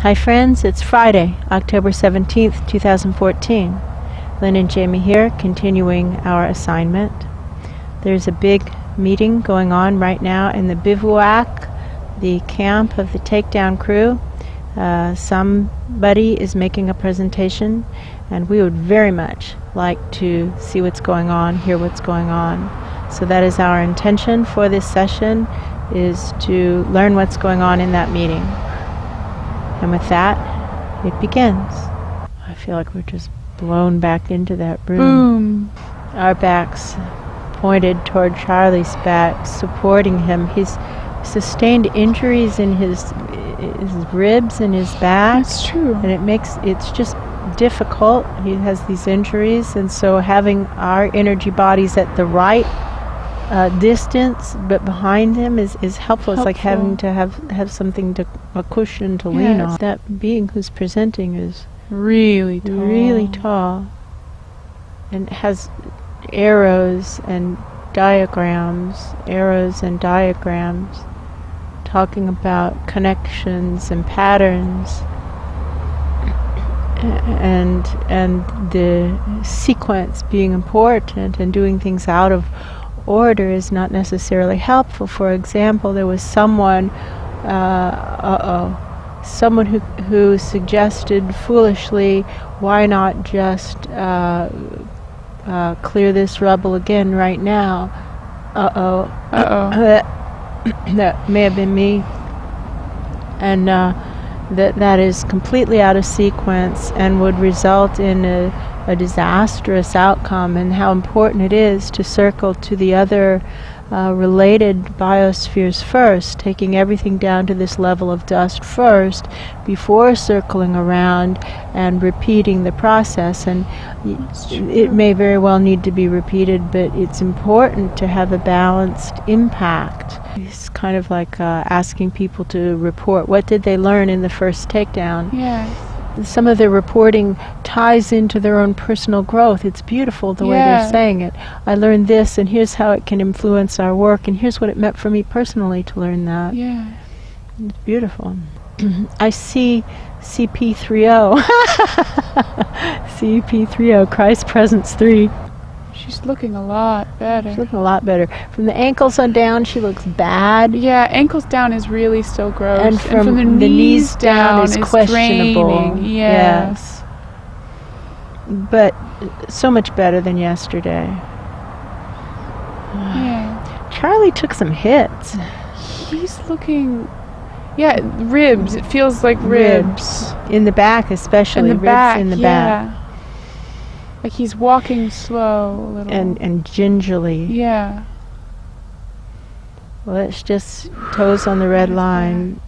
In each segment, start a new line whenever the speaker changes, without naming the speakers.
Hi friends, it's Friday, October 17th, 2014. Lynn and Jamie here, continuing our assignment. There's a big meeting going on right now in the bivouac, the camp of the Takedown crew. Somebody is making a presentation, and we would very much like to see what's going on, hear what's going on. So that is our intention for this session, is to learn what's going on in that meeting. And with that, it begins. I feel like we're just blown back into that room.
Boom.
Our backs pointed toward Charlie's back, supporting him. He's sustained injuries in his ribs and his back.
That's true.
And it's just difficult. He has these injuries, and so having our energy bodies at the right distance but behind him is helpful. It's like having to have something a cushion to lean on. That being who's presenting is
really
tall and has arrows and diagrams talking about connections and patterns and the sequence being important, and doing things out of order is not necessarily helpful. For example, there was someone who suggested foolishly, why not just clear this rubble again right now? That may have been me. And that is completely out of sequence and would result in a disastrous outcome, and how important it is to circle to the other related biospheres first, taking everything down to this level of dust first before circling around and repeating the process. And it may very well need to be repeated, but it's important to have a balanced impact. It's kind of like asking people to report what did they learn in the first takedown.
Yes.
Some of their reporting ties into their own personal growth. It's beautiful the way they're saying it. I learned this, and here's how it can influence our work, and here's what it meant for me personally to learn that.
Yeah.
It's beautiful. I see CP30. CP30, Christ Presence 3.
She's looking a lot better.
She's looking a lot better. From the ankles on down, she looks bad.
Yeah, ankles down is really still gross.
And from the knees down is questionable.
Draining. Yes.
But so much better than yesterday.
Yeah.
Charlie took some hits.
He's looking... Yeah, ribs. It feels like ribs.
In the back especially.
In the
ribs
back,
in the back.
Like he's walking slow a little.
And gingerly.
Yeah.
Well, it's just toes on the red line.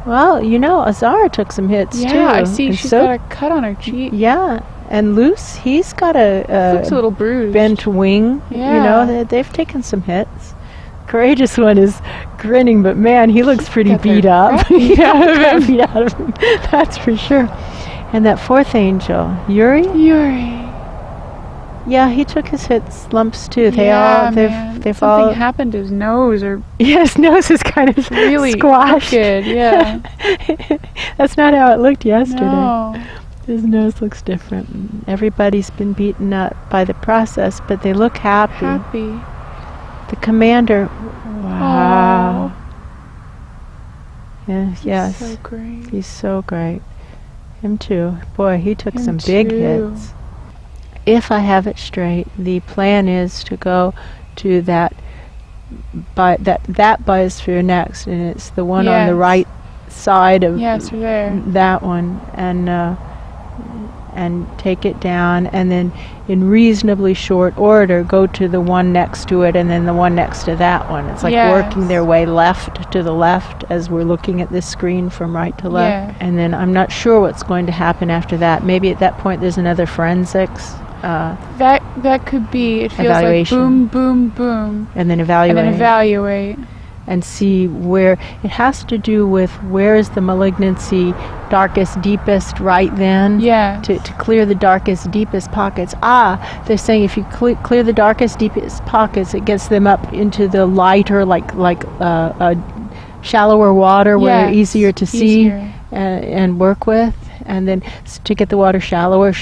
Well, Azara took some hits too.
Yeah, I see.
And
She's got a cut on her cheek.
Yeah. And Luce, he's got
looks a little bruised.
Bent wing.
Yeah.
They've taken some hits. Courageous one is grinning, but man, he looks pretty beat up. Beat out of him. That's for sure. And that fourth angel, Yuri. Yeah, he took his hits, lumps too. They've
Something happened to his nose, or
his nose is kind of
really
squashed.
Crooked, yeah.
That's not how it looked yesterday.
No.
His nose looks different. Everybody's been beaten up by the process, but they look happy. The commander, wow. Yes.
So great.
He's so great. Him too. Boy, he took some big hits. If I have it straight, the plan is to go to that biosphere next, and it's the one on the right side of that one, and take it down, and then in reasonably short order go to the one next to it, and then the one next to that one. It's like working their way left to the left as we're looking at this screen from right to left. And then I'm not sure what's going to happen after that. Maybe at that point there's another forensics.
That could be. It feels
evaluation.
Like boom, boom, boom.
And then evaluate. And see where it has to do with where is the malignancy darkest, deepest right then. To clear the darkest, deepest pockets. They're saying if you clear the darkest, deepest pockets, it gets them up into the lighter, like shallower water where they're easier to see. and work with, and then to get the water shallower.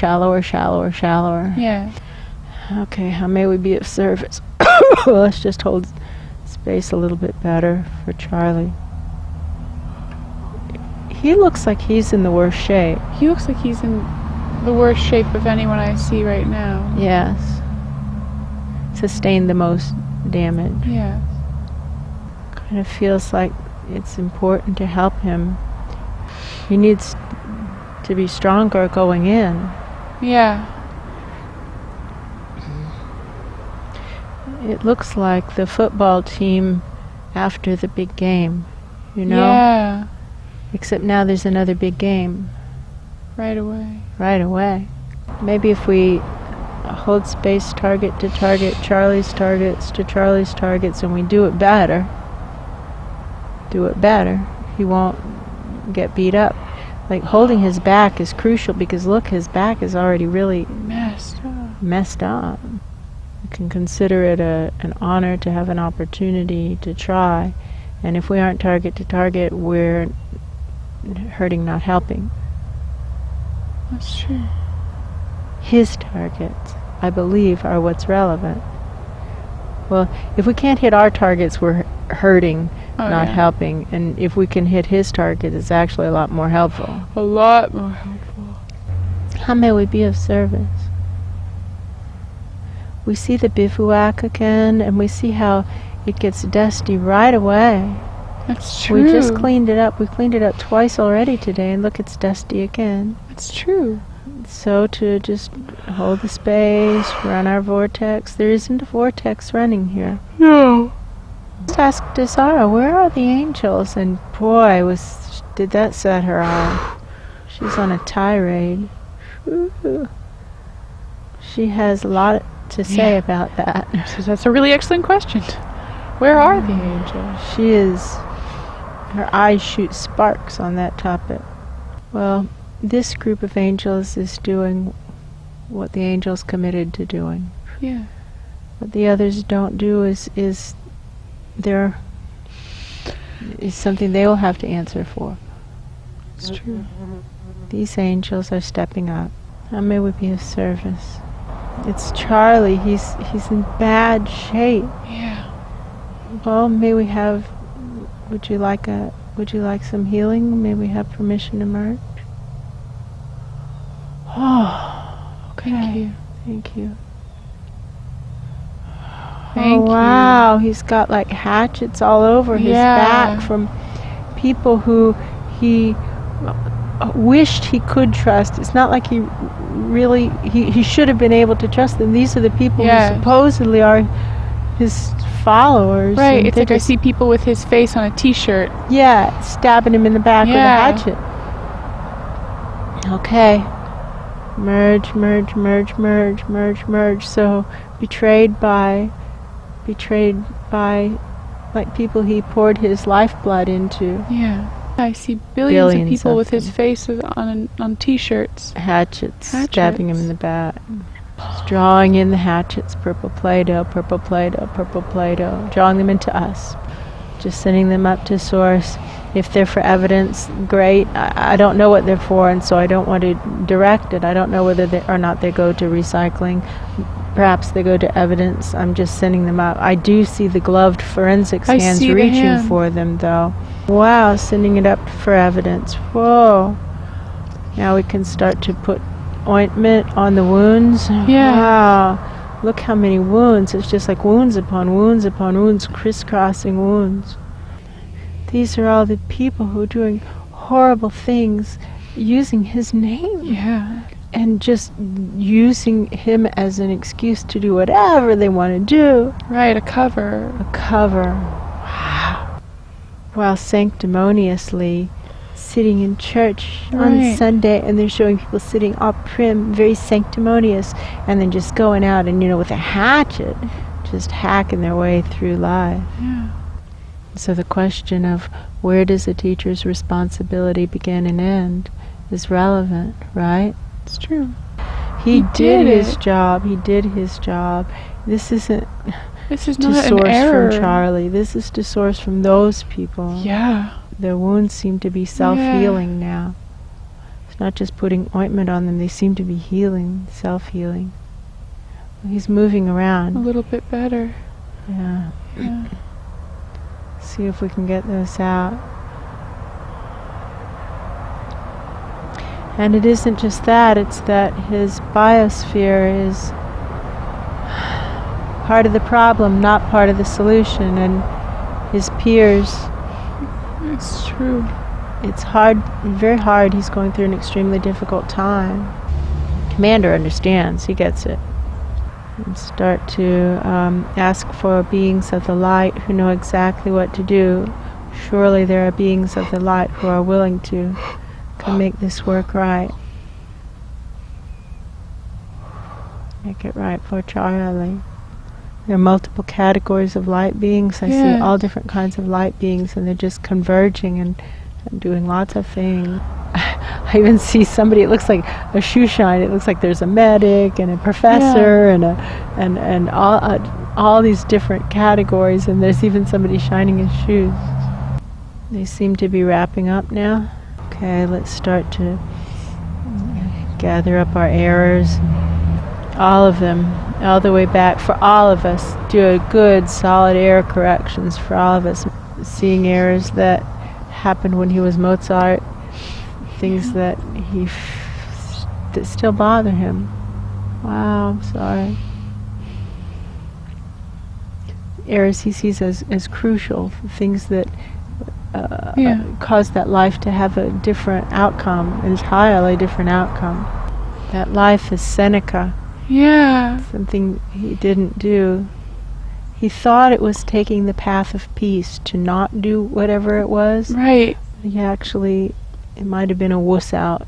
Yeah.
Okay, how may we be of service? Let's just hold space a little bit better for Charlie. He looks like he's in the worst shape.
He looks like he's in the worst shape of anyone I see right now.
Yes. Sustained the most damage.
Yeah.
Kind of feels like it's important to help him. He needs to be stronger going in.
Yeah.
It looks like the football team after the big game, you know?
Yeah.
Except now there's another big game.
Right away.
Right away. Maybe if we hold space target to target, Charlie's targets to Charlie's targets, and we do it better, he won't get beat up. Like, holding his back is crucial, because look, his back is already really messed up. We can consider it an honor to have an opportunity to try, and if we aren't target to target, we're hurting, not helping.
That's true.
His targets, I believe, are what's relevant. Well, if we can't hit our targets, we're hurting, not helping. And if we can hit his target, it's actually a lot more helpful.
A lot more helpful.
How may we be of service? We see the bivouac again, and we see how it gets dusty right away.
That's true.
We just cleaned it up. We cleaned it up twice already today, and look, it's dusty again.
That's true.
So to just hold the space, run our vortex. There isn't a vortex running here.
No.
Just ask Desara, where are the angels? And boy, did that set her off. She's on a tirade. Ooh. She has a lot to say about that.
So that's a really excellent question. Where are the angels?
Her eyes shoot sparks on that topic. Well, this group of angels is doing what the angels committed to doing.
Yeah.
What the others don't do is something they will have to answer for.
It's true.
These angels are stepping up. How may we be of service? It's Charlie. He's in bad shape.
Yeah.
Well, would you like some healing? May we have permission to merge? Oh, okay.
Thank you.
Oh, wow, he's got like hatchets all over his back from people who he wished he could trust. It's not like he should have been able to trust them. These are the people who supposedly are his followers.
Right, it's like I see people with his face on a t-shirt.
Yeah, stabbing him in the back with a hatchet. Okay. Merge. So betrayed by like people he poured his lifeblood into.
Yeah. I see billions of people with his face on t-shirts.
Hatchets stabbing him in the back. Just drawing in the hatchets, purple Play-Doh, drawing them into us. Just sending them up to source. If they're for evidence, great. I don't know what they're for, and so I don't want to direct it. I don't know whether or not they go to recycling. Perhaps they go to evidence. I'm just sending them up. I do see the gloved forensics hands reaching for them, though. Wow, sending it up for evidence. Whoa. Now we can start to put ointment on the wounds.
Yeah.
Wow. Look how many wounds. It's just like wounds upon wounds upon wounds, crisscrossing wounds. These are all the people who are doing horrible things using his name.
Yeah.
And just using him as an excuse to do whatever they want to do.
Right, a cover.
Wow. While sanctimoniously sitting in church on Sunday, and they're showing people sitting all prim, very sanctimonious, and then just going out and, with a hatchet, just hacking their way through life.
Yeah.
So the question of where does a teacher's responsibility begin and end is relevant, right?
It's true.
He did his job. This is
not
to source
an error
from Charlie. This is to source from those people.
Yeah.
the wounds seem to be self-healing now. It's not just putting ointment on them, they seem to be healing, self-healing. He's moving around.
A little bit better.
Yeah.
Yeah.
See if we can get those out. And it isn't just that, it's that his biosphere is part of the problem, not part of the solution. And his peers,
It's true.
it's hard, very hard. He's going through an extremely difficult time. Commander understands, he gets it. And start to ask for beings of the light who know exactly what to do. Surely there are beings of the light who are willing to come make this work right. Make it right for Charlie. There are multiple categories of light beings. I see all different kinds of light beings, and they're just converging and doing lots of things. I even see somebody, it looks like a shoe shine. It looks like there's a medic and a professor and all these different categories, and there's even somebody shining his shoes. They seem to be wrapping up now. Okay, let's start to gather up our errors. All of them, all the way back, for all of us. Do a good, solid error corrections for all of us. Seeing errors that happened when he was Mozart, things that that still bother him. Wow, I'm sorry. Errors he sees as crucial, things that cause that life to have a different outcome, entirely different outcome. That life is Seneca.
Yeah.
Something he didn't do. He thought it was taking the path of peace to not do whatever it was.
Right.
He actually, it might have been a wuss out.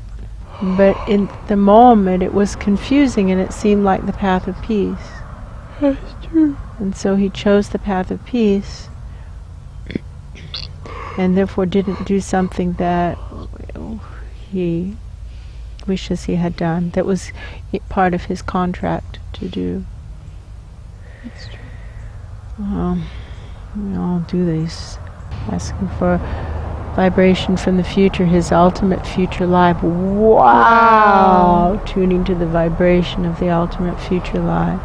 But in the moment it was confusing and it seemed like the path of peace.
That's true.
And so he chose the path of peace and therefore didn't do something that he wishes he had done, that was part of his contract to do.
That's true.
We all do this, asking for vibration from the future, his ultimate future life. Wow! Tuning to the vibration of the ultimate future life.